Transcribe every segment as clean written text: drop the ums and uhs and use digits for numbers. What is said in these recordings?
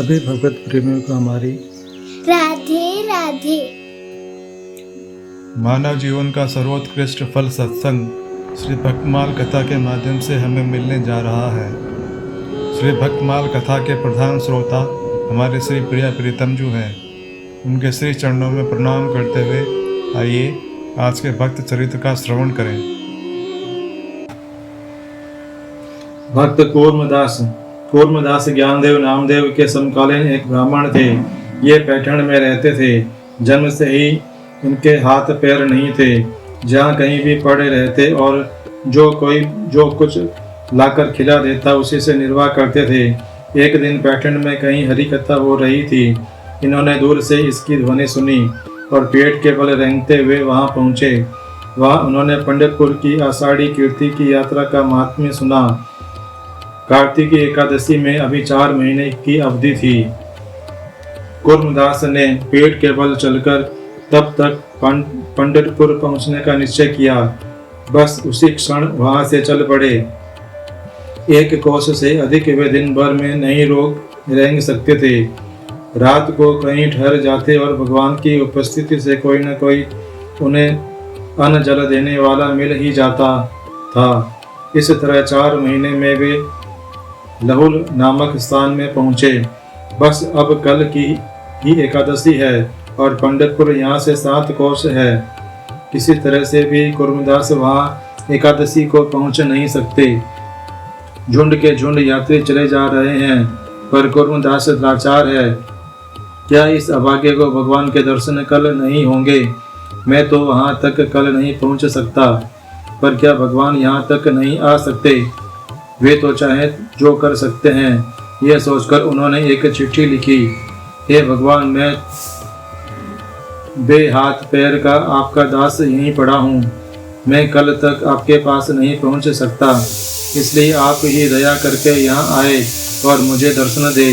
सभी भगवत प्रेमियों को हमारी राधे राधे। मानव जीवन का सर्वोत्कृष्ट फल सत्संग श्री भक्तमाल कथा के माध्यम से हमें मिलने जा रहा है। श्री भक्तमाल कथा के प्रधान श्रोता हमारे श्री प्रिया प्रीतम जी हैं। उनके श्री चरणों में प्रणाम करते हुए आइए आज के भक्त चरित्र का श्रवण करें। भक्त कूर्मदास ज्ञानदेव नामदेव के समकालीन एक ब्राह्मण थे। ये पैठण में रहते थे। जन्म से ही इनके हाथ पैर नहीं थे। जहाँ कहीं भी पड़े रहते और जो कुछ लाकर खिला देता उसी से निर्वाह करते थे। एक दिन पैठण में कहीं हरी कथा हो रही थी। इन्होंने दूर से इसकी ध्वनि सुनी और पेट के बल रेंगते हुए वहां पहुंचे। वहां उन्होंने पंडितपुर की आषाढ़ी कीर्ति की यात्रा का महात्म्य सुना। कार्तिक एकादशी में अभी 4 महीने की अवधि थी। कूर्मदास ने पेट के बल चलकर तब तक पंडितपुर पहुंचने का निश्चय किया। बस उसी क्षण वहां से चल पड़े। 1 कोस से अधिक वे दिन भर में नहीं रेंग सकते थे। रात को कहीं ठहर जाते और भगवान की उपस्थिति से कोई न कोई उन्हें अन्न जल देने वाला मिल ही जाता था। इस तरह 4 महीने में वे लहुल नामक स्थान में पहुंचे। बस अब कल की ही एकादशी है और पंडितपुर यहाँ से 7 कोस है। किसी तरह से भी कूर्मदास वहाँ एकादशी को पहुँच नहीं सकते। झुंड के झुंड यात्री चले जा रहे हैं पर कूर्मदास लाचार है। क्या इस अभागे को भगवान के दर्शन कल नहीं होंगे? मैं तो वहाँ तक कल नहीं पहुँच सकता, पर क्या भगवान यहाँ तक नहीं आ सकते? वे तो चाहे जो कर सकते हैं। यह सोचकर उन्होंने एक चिट्ठी लिखी। हे भगवान, मैं बेहाथ पैर का आपका दास यहीं पड़ा हूँ। मैं कल तक आपके पास नहीं पहुँच सकता, इसलिए आप ही दया करके यहाँ आए और मुझे दर्शन दे।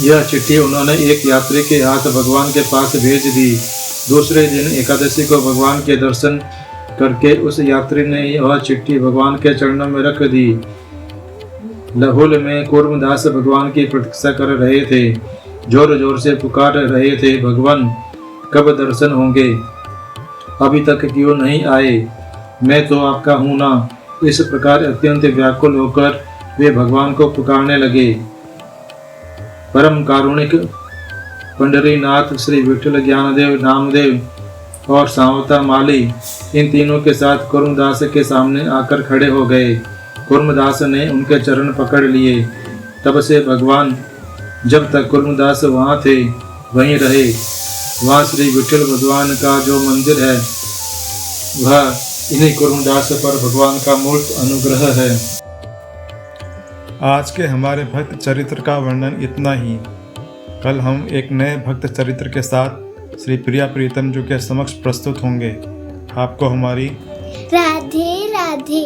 यह चिट्ठी उन्होंने एक यात्री के हाथ भगवान के पास भेज दी। दूसरे दिन एकादशी को भगवान के दर्शन करके उस यात्री ने यह चिट्ठी भगवान के चरणों में रख दी। लहुल में कूर्मदास भगवान की प्रतीक्षा कर रहे थे। जोर जोर से पुकार रहे थे, भगवान कब दर्शन होंगे? अभी तक क्यों नहीं आए? मैं तो आपका हूँ ना। इस प्रकार अत्यंत व्याकुल होकर वे भगवान को पुकारने लगे। परम कारुणिक पंडरीनाथ, श्री विठल ज्ञानदेव नामदेव और सावता माली इन तीनों के साथ कूर्मदास के सामने आकर खड़े हो गए। कूर्मदास ने उनके चरण पकड़ लिए। तब से भगवान जब तक कूर्मदास वहाँ थे वहीं रहे। वहाँ श्री विठल भगवान का जो मंदिर है वह इन्हीं कूर्मदास पर भगवान का मूर्त अनुग्रह है। आज के हमारे भक्त चरित्र का वर्णन इतना ही। कल हम एक नए भक्त चरित्र के साथ श्री प्रिया प्रीतम जी के समक्ष प्रस्तुत होंगे। आपको हमारी राधे राधे।